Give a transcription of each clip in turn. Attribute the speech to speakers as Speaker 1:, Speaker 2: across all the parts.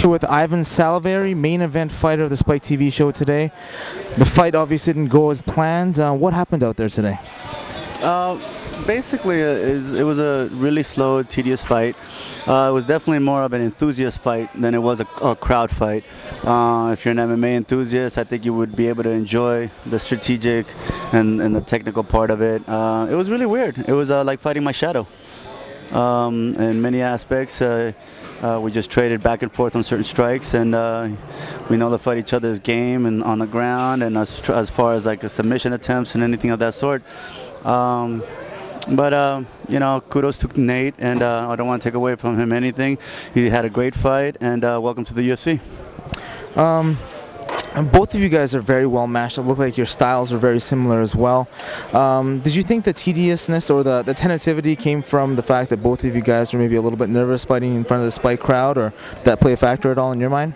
Speaker 1: Here with Ivan Salaverry, main event fighter of the Spike TV show today. The fight obviously didn't go as planned. What happened out there today?
Speaker 2: Basically, it was a really slow, tedious fight. It was definitely more of an enthusiast fight than it was a crowd fight. If you're an MMA enthusiast, I think you would be able to enjoy the strategic and the technical part of it. It was really weird. It was like fighting my shadow. In many aspects, we just traded back and forth on certain strikes, and we know to fight each other's game and on the ground, and as far as like a submission attempts and anything of that sort. But you know, kudos to Nate, and I don't want to take away from him anything. He had a great fight, and welcome to the UFC.
Speaker 1: And both of you guys are very well matched. It looked like your styles are very similar as well. Did you think the tediousness or the tentativity came from the fact that both of you guys were maybe a little bit nervous fighting in front of the Spike crowd, or did that play a factor at all in your mind?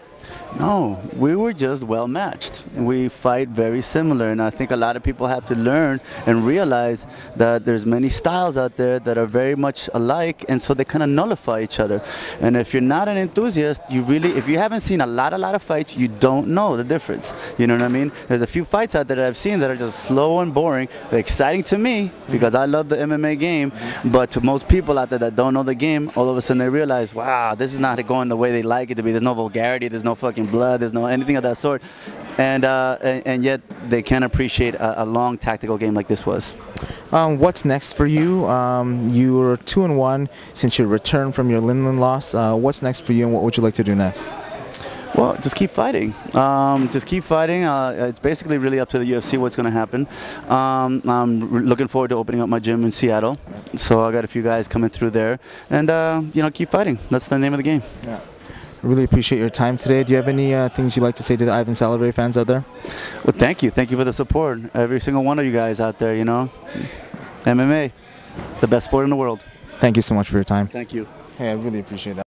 Speaker 2: No, we were just well matched. We fight very similar, and I think a lot of people have to learn and realize that there's many styles out there that are very much alike, and so they kind of nullify each other. And if you're not an enthusiast, if you haven't seen a lot of fights, you don't know the difference. You know what I mean? There's a few fights out there that I've seen that are just slow and boring. They're exciting to me because I love the MMA game, but to most people out there that don't know the game, all of a sudden they realize, wow, this is not going the way they like it to be. There's no vulgarity, there's no fucking blood, there's no anything of that sort, and yet they can't appreciate a long tactical game like this was.
Speaker 1: What's next for you? You were 2-1 since your return from your Lindland loss. What's next for you, and what would you like to do next?
Speaker 2: Well, just keep fighting. Just keep fighting. It's basically really up to the UFC what's going to happen. I'm looking forward to opening up my gym in Seattle, so I got a few guys coming through there, and you know, keep fighting. That's the name of the game.
Speaker 1: Yeah. I really appreciate your time today. Do you have any things you'd like to say to the Ivan Salaverry fans out there?
Speaker 2: Well, thank you. Thank you for the support. Every single one of you guys out there, you know. MMA, the best sport in the world.
Speaker 1: Thank you so much for your time.
Speaker 2: Thank you.
Speaker 1: Hey, I really appreciate that.